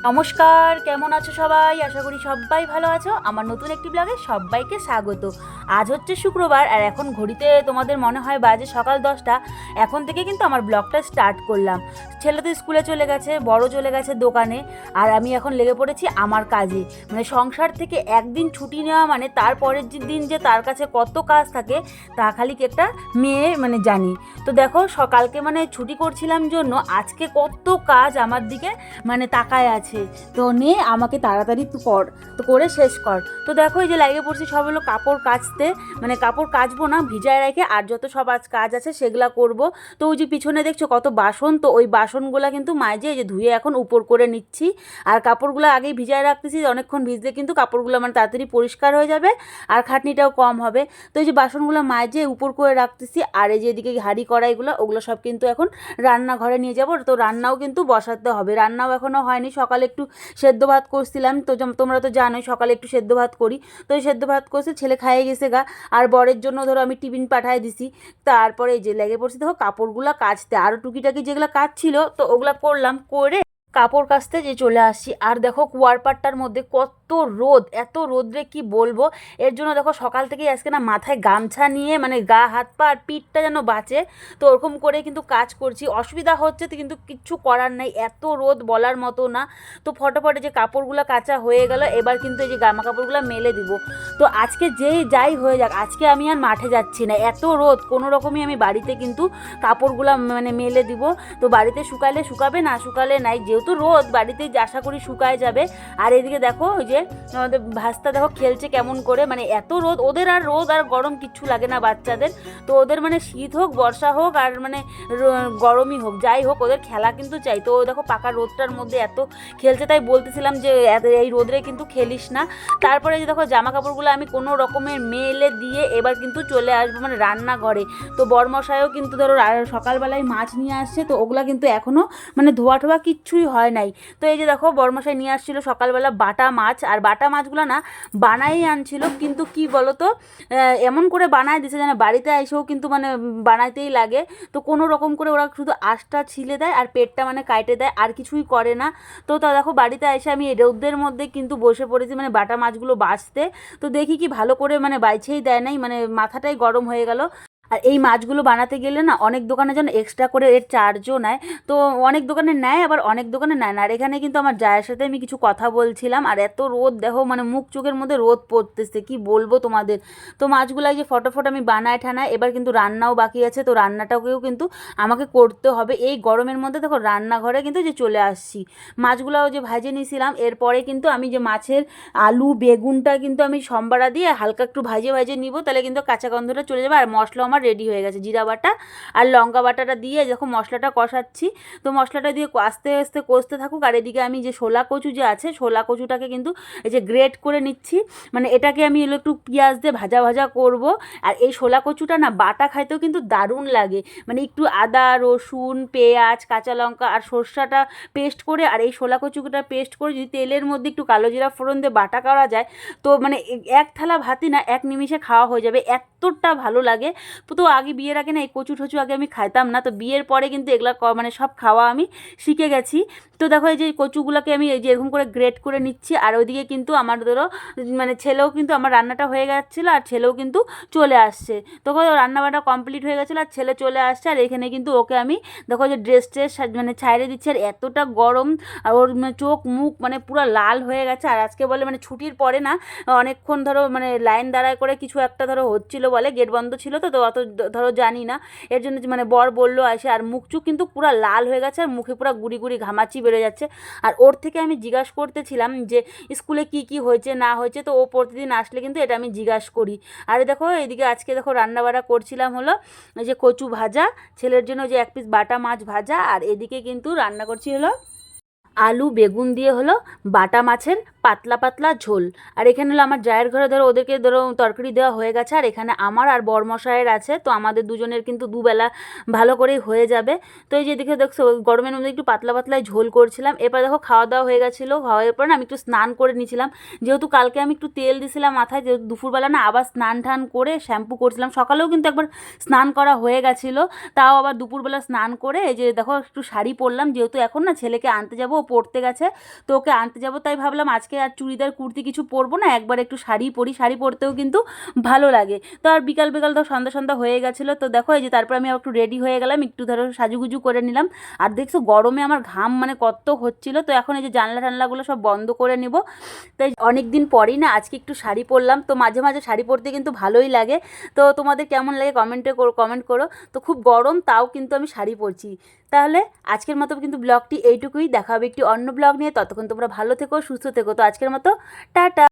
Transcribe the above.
নমস্কার, কেমন আছো সবাই? আশা করি সবাই ভালো আছো। আমার নতুন একটি ব্লগে সবাইকে স্বাগত। আজ হচ্ছে শুক্রবার আর এখন ঘড়িতে তোমাদের মনে হয় বাজে সকাল 10টা। এখন থেকে কিন্তু আমার ব্লগটা স্টার্ট করলাম। ছেলে তো স্কুলে চলে গেছে, বড় চলে গেছে দোকানে, আর আমি এখন লেগে পড়েছি আমার কাজে। মানে সংসার থেকে একদিন ছুটি নেওয়া মানে তারপরের দিন যে তার কাছে কত কাজ থাকে তা খালি কি একটা মেয়ে মানে জানি। তো দেখো সকালকে মানে ছুটি করছিলাম জন্য আজকে কত কাজ আমার দিকে মানে তাকায় আছে। তো নে আমাকে তাড়াতাড়ি কর, তো করে শেষ কর। তো দেখো এই যে লাগিয়ে পড়ছি সব হলো কাপড় কাচতে, মানে কাপড় কাচবো না ভিজায় রেখে আর যত সব আজ কাজ আছে সেগুলা করব। তো ওই যে পিছনে দেখছো কত বাসন, তো ওই বাসনগুলা কিন্তু মাঝে এই যে ধুয়ে এখন উপর করে নিচ্ছি। আর কাপড়গুলো আগেই ভিজায় রাখতেছি, অনেকক্ষণ ভিজলে কিন্তু কাপড়গুলো মানে তাড়াতাড়ি পরিষ্কার হয়ে যাবে আর খাটনিটাও কম হবে। তো এই যে বাসনগুলো মাঝে উপর করে রাখতেছি, আর এই যে এদিকে হাঁড়ি কড়াইগুলো ওগুলো সব কিন্তু এখন রান্নাঘরে নিয়ে যাব। তো রান্নাও কিন্তু বসাতে হবে, রান্নাও এখনও হয়নি। সকালে একটু সেদ্ধ ভাত করছিলাম, তো তোমরা তো জানোই সকালে একটু সেদ্ধ ভাত করি। তো এই সেদ্ধ ভাত করছে, ছেলে খাইয়ে গেছে গা। আর বরের জন্য ধরো আমি টিফিন পাঠাই দিছি। তারপরে এই যে লেগে পড়ছি দেখো কাপড়গুলো কাচতে, আরও টুকিটাকি যেগুলো কাজ ছিল তো ওগুলো করলাম, করে কাপড় কাচতে যে চলে আসছি। আর দেখো কুয়ারপাটটার মধ্যে কত রোদ, এত রোদ্রে কি বলবো। এর জন্য দেখো সকাল থেকেই আজকে না মাথায় গামছা নিয়ে মানে গা হাত পা আর পিঠটা যেন বাঁচে, তো ওরকম করে কিন্তু কাজ করছি। অসুবিধা হচ্ছে তো কিন্তু কিচ্ছু করার নাই, এত রোদ বলার মতো না। তো ফটোফটে যে কাপড়গুলো কাচা হয়ে গেল, এবার কিন্তু এই যে জামা কাপড়গুলো মেলে দিব। তো আজকে যেই যাই হয়ে যাক, আজকে আমি আর মাঠে যাচ্ছি না, এত রোদ কোনো রকমই আমি বাড়িতে কিন্তু কাপড়গুলো মানে মেলে দিব। তো বাড়িতে শুকালে শুকাবে, না শুকালে নাই, যেহেতু রোদ বাড়িতেই আশা করি শুকায় যাবে। আর এদিকে দেখো ওই যে আমাদের ভাস্তা দেখো খেলছে কেমন করে, মানে এত রোদ ওদের, আর রোদ আর গরম কিচ্ছু লাগে না বাচ্চাদের। তো ওদের মানে শীত হোক বর্ষা হোক আর মানে গরমই হোক যাই হোক ওদের খেলা কিন্তু চাই। তো দেখো পাকা রোদটার মধ্যে এত খেলছে, তাই বলতেছিলাম যে এই রোদরে কিন্তু খেলিস না। তারপরে যে দেখো জামা কাপড়গুলো আমি কোনো রকমের মেলে দিয়ে এবার কিন্তু চলে আসবো মানে রান্নাঘরে। তো বরমশাইও কিন্তু ধরো সকালবেলায় মাছ নিয়ে আসছে, তো ওগুলা কিন্তু এখনও মানে ধোয়া ঠোয়া কিচ্ছুই হয় নাই। তো এই যে দেখো বরমশাই নিয়ে আসছিল সকালবেলা বাটা মাছ, আর বাটা মাছগুলো না বানাই আনছিল, কিন্তু কি বলতো এমন করে বানায় দিছে যেন বাড়িতে এসেও কিন্তু মানে বানাইতেই লাগে। তো কোনো রকম করে ওরা শুধু আঁশটা ছিলে দেয় আর পেটটা মানে কাটে দেয়, আর কিছুই করে না। তো তা দেখো বাড়িতে এসে আমি রোদের মধ্যে কিন্তু বসে পড়েছি মানে বাটা মাছগুলো বাছতে। তো দেখি কি ভালো করে মানে বাইছেই দেয় নাই, মানে মাথাটাই গরম হয়ে গেল। আর এই মাছগুলো বানাতে গেলে না অনেক দোকানে যেন এক্সট্রা করে এর চার্জও নেয়। তো অনেক দোকানে নেয় আবার অনেক দোকানে নেয় না। আর এখানে কিন্তু আমার জায়ের সাথে আমি কিছু কথা বলছিলাম, আর এত রোদ দেখো মানে মুখ চোখের মধ্যে রোদ পড়তেছে কি বলবো তোমাদের। তো মাছগুলো যে ফটোফট আমি বানায় ঠানায়, এবার কিন্তু রান্নাও বাকি আছে, তো রান্নাটাকেও কিন্তু আমাকে করতে হবে। এই গরমের মধ্যে দেখো রান্নাঘরে কিন্তু যে চলে আসছি। মাছগুলোও যে ভাজে নিয়েছিলাম, এরপরে কিন্তু আমি যে মাছের আলু বেগুনটা কিন্তু আমি সম্বারা দিয়ে হালকা একটু ভাজে ভাজে নিব, তাহলে কিন্তু কাঁচা গন্ধটা চলে যাবে। আর মশলা আমার রেডি হয়ে গেছে, জিরা বাটা আর লঙ্কা বাটাটা দিয়ে যখন মশলাটা কষাচ্ছি, তো মশলাটা দিয়ে আস্তে আস্তে কষতে থাকুক। আর এদিকে আমি যে শোলা কচু যে আছে, শোলা কচুটাকে কিন্তু এই যে গ্রেট করে নিচ্ছি, মানে এটাকে আমি এলো একটু পেঁয়াজ দিয়ে ভাজা ভাজা করব। আর এই শোলা কচুটা না বাটা খাইতেও কিন্তু দারুণ লাগে, মানে একটু আদা রসুন পেঁয়াজ কাঁচা লঙ্কা আর সর্ষাটা পেস্ট করে, আর এই শোলা কচুটা পেস্ট করে যদি তেলের মধ্যে একটু কালো জিরা ফোড়ন দিয়ে বাটা করা যায়, তো মানে এক থালা ভাতই না এক নিমিষে খাওয়া হয়ে যাবে, এতটা ভালো লাগে। তো আগে বিয়ের আগে না এই কচু টচু আগে আমি খাইতাম না, তো বিয়ের পরে কিন্তু এগুলা মানে সব খাওয়া আমি শিখে গেছি। তো দেখো এই যে কচুগুলোকে আমি এই যে এরকম করে গ্রেট করে নিচ্ছি। আর ওইদিকে কিন্তু আমার ধরো মানে ছেলেও কিন্তু আমার রান্নাটা হয়ে গেছিলো আর ছেলেও কিন্তু চলে আসছে। তখন রান্নাবান্না কমপ্লিট হয়ে গেছিলো আর ছেলে চলে আসছে। আর এখানে কিন্তু ওকে আমি দেখো যে ড্রেস ট্রেস মানে ছাইড়ে দিচ্ছি, আর এতটা গরম আর ওর চোখ মুখ মানে পুরো লাল হয়ে গেছে। আর আজকে বলে মানে ছুটির পরে না অনেকক্ষণ ধরো মানে লাইন দাঁড়ায় করে কিছু একটা ধরো হচ্ছিলো বলে, গেট বন্ধ ছিল তো তো অত ধরো জানি না, এর জন্য মানে বর বললো আসে। আর মুখ চুখ কিন্তু পুরো লাল হয়ে গেছে আর মুখে পুরো গুড়ি গুড়ি ঘামাচি বেড়ে যাচ্ছে। আর ওর থেকে আমি জিজ্ঞাসা করতেছিলাম যে স্কুলে কি কি হয়েছে না হয়েছে, তো ও প্রতিদিন আসলে কিন্তু এটা আমি জিজ্ঞাসা করি। আর দেখো এদিকে আজকে দেখো রান্নাবাড়া করছিলাম হলো যে কচু ভাজা, ছেলের জন্য যে এক পিস বাটা মাছ ভাজা, আর এদিকে কিন্তু রান্না করছি হলো আলু বেগুন দিয়ে হলো বাটা মাছের পাতলা পাতলা ঝোল। আর এখানে হলো আমার জায়ের ঘরে ধরো ওদেরকে ধরো তরকারি দেওয়া হয়ে গেছে, আর এখানে আমার আর বরমশাইয়ের আছে, তো আমাদের দুজনের কিন্তু দুবেলা ভালো করেই হয়ে যাবে। তো এই যে দেখে দেখছো গরমের মধ্যে একটু পাতলা পাতলায় ঝোল করছিলাম। এরপর দেখো খাওয়া দাওয়া হয়ে গেছিলো, খাওয়ার পর না আমি একটু স্নান করে নিয়েছিলাম, যেহেতু কালকে আমি একটু তেল দিয়েছিলাম মাথায়, যেহেতু দুপুরবেলা না আবার স্নান টান করে শ্যাম্পু করছিলাম। সকালেও কিন্তু একবার স্নান করা হয়ে গেছিলো, তাও আবার দুপুরবেলা স্নান করে এই যে দেখো একটু শাড়ি পরলাম, যেহেতু এখন না ছেলেকে আনতে যাবো, ও পড়তে গেছে, তো ওকে আনতে যাবো, তাই ভাবলাম আজকে আর চুড়িদার কুর্তি কিছু পরবো না, একবার একটু শাড়ি পরি, শাড়ি পরতেও কিন্তু ভালো লাগে। তো আর বিকাল বিকাল তো সন্ধ্যা সন্ধ্যা হয়ে গেছিলো, তো দেখো এই যে তারপর আমি একটু রেডি হয়ে গেলাম, একটু ধরো সাজুগুজু করে নিলাম। আর দেখছো গরমে আমার ঘাম মানে কত হচ্ছিলো, তো এখন এই যে জানলা টানলাগুলো সব বন্ধ করে নিব। তাই অনেক দিন পরই না আজকে একটু শাড়ি পরলাম, তো মাঝে মাঝে শাড়ি পরতে কিন্তু ভালোই লাগে। তো তোমাদের কেমন লাগে কমেন্ট করো। তো খুব গরম তাও কিন্তু আমি শাড়ি পরছি। তাহলে আজকের মতো কিন্তু ব্লগটি এইটুকুই, দেখা হবে একটি অন্য ব্লগ নিয়ে, ততক্ষণ তোমরা ভালো থেকো, সুস্থ থেকো। তো আজকের মতো টাটা।